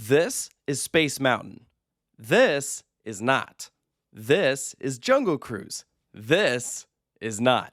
This is Space Mountain. This is not. This is Jungle Cruise. This is not.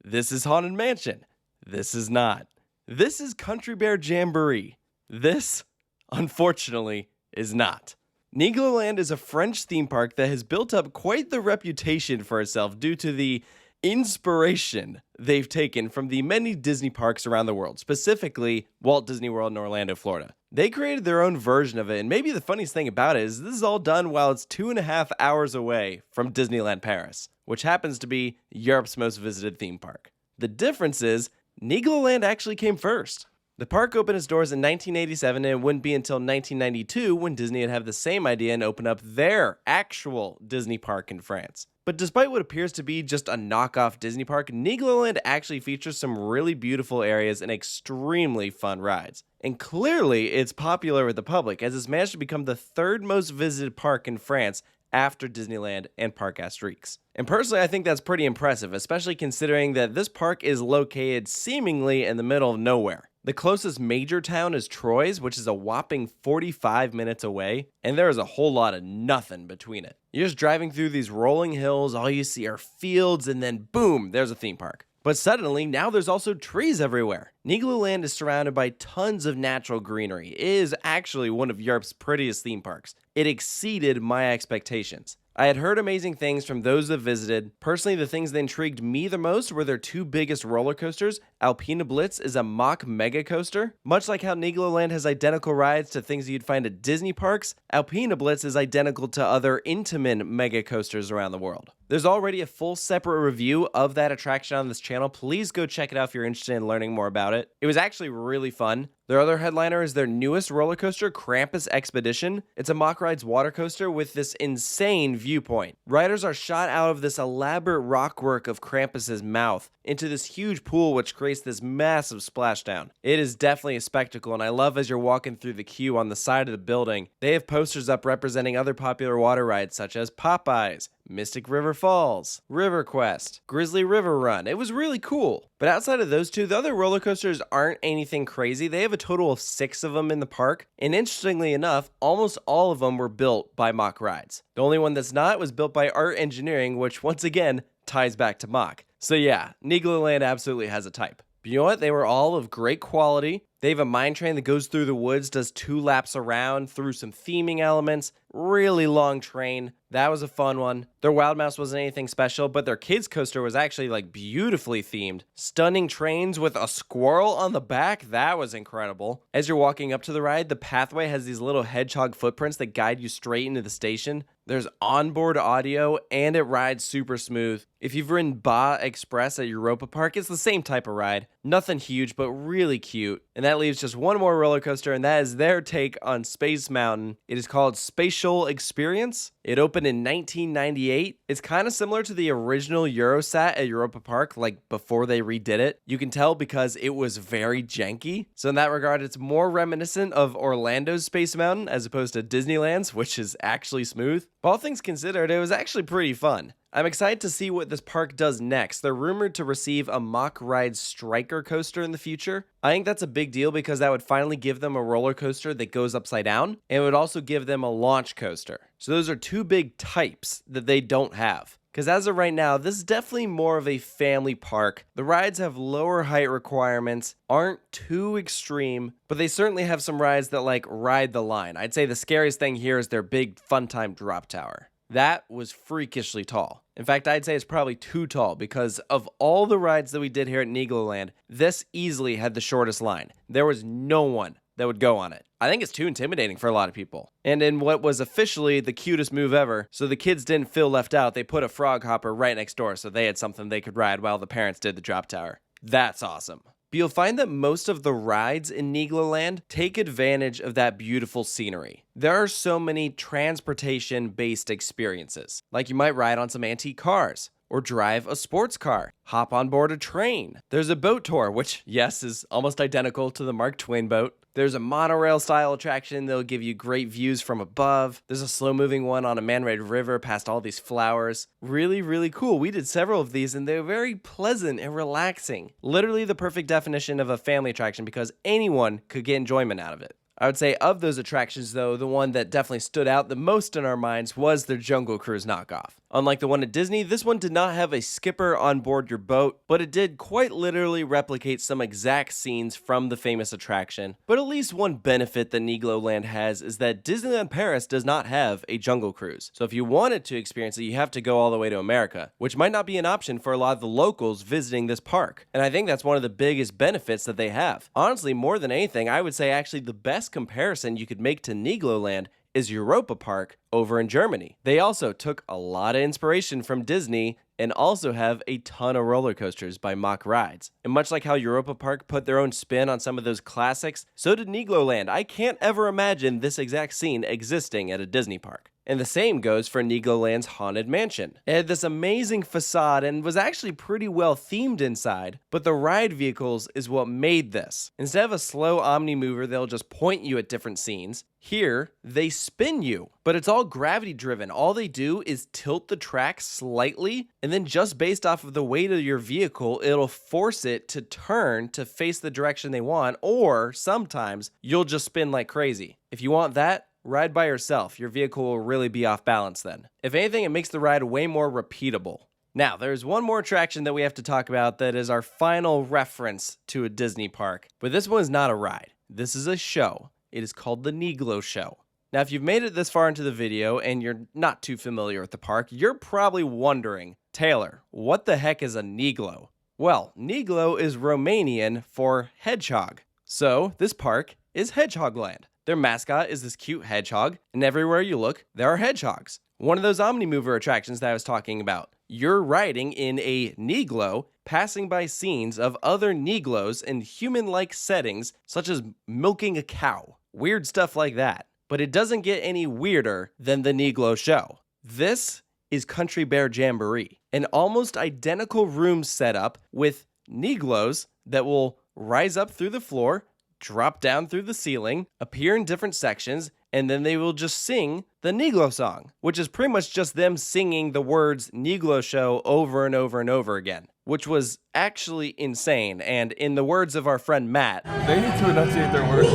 This is Haunted Mansion. This is not. This is Country Bear Jamboree. This, unfortunately, is not. Nigloland is a French theme park that has built up quite the reputation for itself due to the inspiration they've taken from the many Disney parks around the world, specifically Walt Disney World in Orlando, Florida. They created their own version of it, and maybe the funniest thing about it is this is all done while it's 2.5 hours away from Disneyland Paris, which happens to be Europe's most visited theme park. The difference is, Nigloland actually came first. The park opened its doors in 1987, and it wouldn't be until 1992 when Disney would have the same idea and open up their actual Disney park in France. But despite what appears to be just a knockoff Disney park, Nigloland actually features some really beautiful areas and extremely fun rides. And clearly, it's popular with the public, as it's managed to become the third most visited park in France after Disneyland and Parc Astérix. And personally, I think that's pretty impressive, especially considering that this park is located seemingly in the middle of nowhere. The closest major town is Troyes, which is a whopping 45 minutes away, and there is a whole lot of nothing between it. You're just driving through these rolling hills, all you see are fields, and then boom, there's a theme park. But suddenly, now there's also trees everywhere. Nigloland is surrounded by tons of natural greenery. It is actually one of Europe's prettiest theme parks. It exceeded my expectations. I had heard amazing things from those that visited. Personally, the things that intrigued me the most were their two biggest roller coasters. Alpina Blitz is a mock mega coaster. Much like how Nigloland has identical rides to things you'd find at Disney parks, Alpina Blitz is identical to other Intamin mega coasters around the world. There's already a full separate review of that attraction on this channel. Please go check it out if you're interested in learning more about it. It was actually really fun. Their other headliner is their newest roller coaster, Krampus Expedition. It's a mock rides water coaster with this insane viewpoint. Riders are shot out of this elaborate rockwork of Krampus's mouth into this huge pool, which creates this massive splashdown. It is definitely a spectacle, and I love as you're walking through the queue on the side of the building, they have posters up representing other popular water rides such as Popeyes, Mystic River Falls, River Quest, Grizzly River Run. It was really cool. But outside of those two, the other roller coasters aren't anything crazy. They have a total of 6 of them in the park, and interestingly enough, almost all of them were built by Mock Rides. The only one that's not was built by Art Engineering, which once again ties back to Mock. So yeah, Nigloland absolutely has a type. But you know what? They were all of great quality. They have a mine train that goes through the woods, does 2 laps around through some theming elements. Really long train. That was a fun one. Their Wild Mouse wasn't anything special, but their kids coaster was actually like beautifully themed. Stunning trains with a squirrel on the back. That was incredible. As you're walking up to the ride, the pathway has these little hedgehog footprints that guide you straight into the station. There's onboard audio and it rides super smooth. If you've ridden Ba Express at Europa Park, it's the same type of ride. Nothing huge, but really cute. And that leaves just one more roller coaster, and that is their take on Space Mountain. It is called Spatial Experience. It opened in 1998. It's kind of similar to the original Eurosat at Europa Park, like before they redid it. You can tell because it was very janky. So in that regard, it's more reminiscent of Orlando's Space Mountain as opposed to Disneyland's, which is actually smooth. But all things considered, it was actually pretty fun. I'm excited to see what this park does next. They're rumored to receive a Mock Ride Striker coaster in the future. I think that's a big deal because that would finally give them a roller coaster that goes upside down, and it would also give them a launch coaster. So those are 2 big types that they don't have. Because as of right now, this is definitely more of a family park. The rides have lower height requirements, aren't too extreme, but they certainly have some rides that like ride the line. I'd say the scariest thing here is their big Fun Time drop tower. That was freakishly tall. In fact, I'd say it's probably too tall because of all the rides that we did here at Nigloland, this easily had the shortest line. There was no one that would go on it. I think it's too intimidating for a lot of people. And in what was officially the cutest move ever, so the kids didn't feel left out, they put a frog hopper right next door so they had something they could ride while the parents did the drop tower. That's awesome. But you'll find that most of the rides in Nigloland take advantage of that beautiful scenery. There are so many transportation-based experiences, like you might ride on some antique cars, or drive a sports car, hop on board a train. There's a boat tour, which, yes, is almost identical to the Mark Twain boat. There's a monorail-style attraction that'll give you great views from above. There's a slow-moving one on a man-made river past all these flowers. Really, really cool. We did several of these, and they're very pleasant and relaxing. Literally the perfect definition of a family attraction because anyone could get enjoyment out of it. I would say of those attractions, though, the one that definitely stood out the most in our minds was the Jungle Cruise knockoff. Unlike the one at Disney, this one did not have a skipper on board your boat, but it did quite literally replicate some exact scenes from the famous attraction. But at least one benefit that Nigloland has is that Disneyland Paris does not have a Jungle Cruise. So if you wanted to experience it, you have to go all the way to America, which might not be an option for a lot of the locals visiting this park. And I think that's one of the biggest benefits that they have. Honestly, more than anything, I would say actually the best comparison you could make to Nigloland is Europa Park over in Germany. They also took a lot of inspiration from Disney and also have a ton of roller coasters by Mack Rides. And much like how Europa Park put their own spin on some of those classics, so did Nigloland. I can't ever imagine this exact scene existing at a Disney park. And the same goes for Nigloland's Haunted Mansion. It had this amazing facade and was actually pretty well themed inside, but the ride vehicles is what made this. Instead of a slow omni-mover, they'll just point you at different scenes. Here, they spin you, but it's all gravity driven. All they do is tilt the track slightly, and then just based off of the weight of your vehicle, it'll force it to turn to face the direction they want, or sometimes you'll just spin like crazy. If you want that, ride by yourself. Your vehicle will really be off balance then. If anything, it makes the ride way more repeatable. Now, there's one more attraction that we have to talk about that is our final reference to a Disney park. But this one is not a ride. This is a show. It is called the Niglo Show. Now, if you've made it this far into the video and you're not too familiar with the park, you're probably wondering, Taylor, what the heck is a Niglo? Well, Niglo is Romanian for hedgehog. So, this park is Hedgehogland. Their mascot is this cute hedgehog, and everywhere you look, there are hedgehogs. One of those Omnimover attractions that I was talking about. You're riding in a Niglo, passing by scenes of other Niglos in human-like settings, such as milking a cow. Weird stuff like that. But it doesn't get any weirder than the Niglo Show. This is Country Bear Jamboree, an almost identical room setup with Niglos that will rise up through the floor, drop down through the ceiling, appear in different sections, and then they will just sing the Niglo song, which is pretty much just them singing the words Niglo Show over and over and over again, which was actually insane. And in the words of our friend Matt, they need to enunciate their words.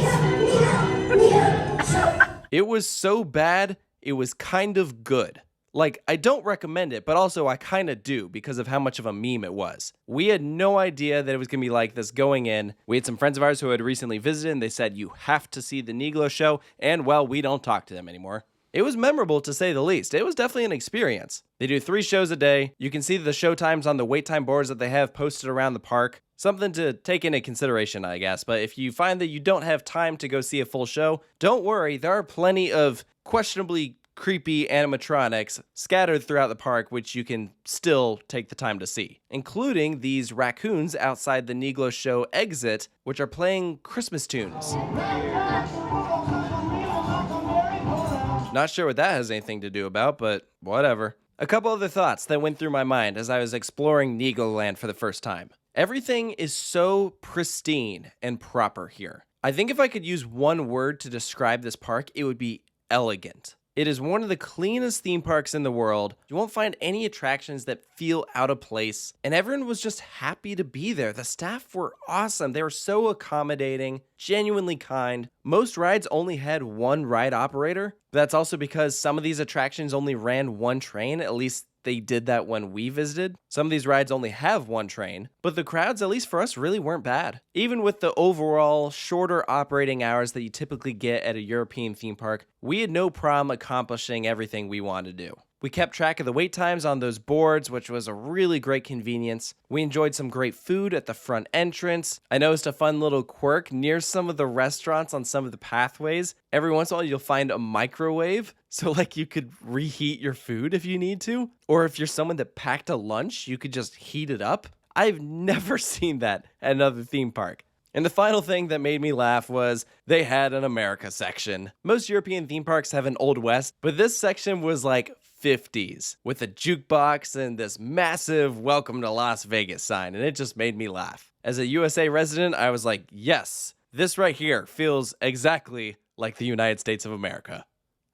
It was so bad, it was kind of good. Like, I don't recommend it, but also I kind of do because of how much of a meme it was. We had no idea that it was going to be like this going in. We had some friends of ours who had recently visited, and they said, you have to see the Niglo Show, and well, we don't talk to them anymore. It was memorable to say the least. It was definitely an experience. They do 3 shows a day. You can see the show times on the wait time boards that they have posted around the park. Something to take into consideration, I guess. But if you find that you don't have time to go see a full show, don't worry. There are plenty of questionably creepy animatronics scattered throughout the park, which you can still take the time to see, including these raccoons outside the Niglo Show exit, which are playing Christmas tunes. Not sure what that has anything to do about, but whatever. A couple other thoughts that went through my mind as I was exploring Nigloland for the first time. Everything is so pristine and proper here. I think if I could use one word to describe this park, it would be elegant. It is one of the cleanest theme parks in the world. You won't find any attractions that feel out of place, and everyone was just happy to be there. The staff were awesome. They were so accommodating, genuinely kind. Most rides only had one ride operator, but that's also because some of these attractions only ran one train, at least they did that when we visited. Some of these rides only have one train, but the crowds, at least for us, really weren't bad. Even with the overall shorter operating hours that you typically get at a European theme park, we had no problem accomplishing everything we wanted to do. We kept track of the wait times on those boards, which was a really great convenience. We enjoyed some great food at the front entrance. I noticed a fun little quirk near some of the restaurants on some of the pathways. Every once in a while, you'll find a microwave, so like you could reheat your food if you need to. Or if you're someone that packed a lunch, you could just heat it up. I've never seen that at another theme park. And the final thing that made me laugh was they had an America section. Most European theme parks have an Old West, but this section was like 50s with a jukebox and this massive welcome to Las Vegas sign, and it just made me laugh. As a USA resident, I was like, yes, this right here feels exactly like the United States of America.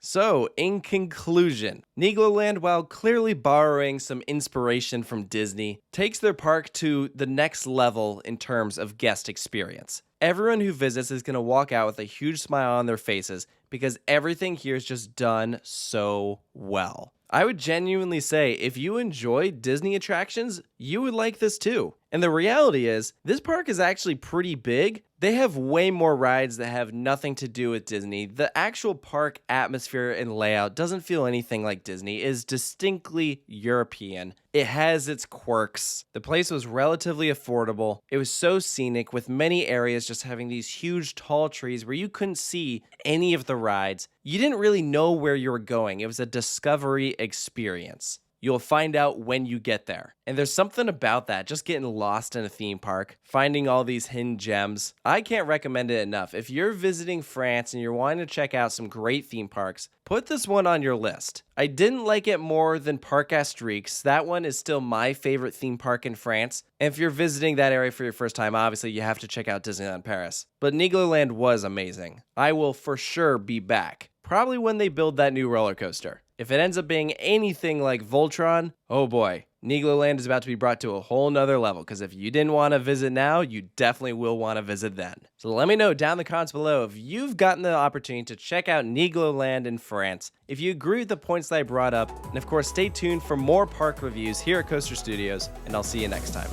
So, in conclusion, Nigloland, while clearly borrowing some inspiration from Disney, takes their park to the next level in terms of guest experience. Everyone who visits is going to walk out with a huge smile on their faces because everything here is just done so well. I would genuinely say if you enjoy Disney attractions, you would like this too. And the reality is, this park is actually pretty big. They have way more rides that have nothing to do with Disney. The actual park atmosphere and layout doesn't feel anything like Disney. It is distinctly European. It has its quirks. The place was relatively affordable. It was so scenic, with many areas just having these huge tall trees where you couldn't see any of the rides. You didn't really know where you were going. It was a discovery experience. You'll find out when you get there. And there's something about that, just getting lost in a theme park, finding all these hidden gems. I can't recommend it enough. If you're visiting France and you're wanting to check out some great theme parks, put this one on your list. I didn't like it more than Parc Astérix. That one is still my favorite theme park in France. And if you're visiting that area for your first time, obviously you have to check out Disneyland Paris. But Nigloland was amazing. I will for sure be back. Probably when they build that new roller coaster. If it ends up being anything like Voltron, oh boy, Nigloland is about to be brought to a whole nother level, because if you didn't want to visit now, you definitely will want to visit then. So let me know down in the comments below if you've gotten the opportunity to check out Nigloland in France, if you agree with the points that I brought up, and of course stay tuned for more park reviews here at Coaster Studios, and I'll see you next time.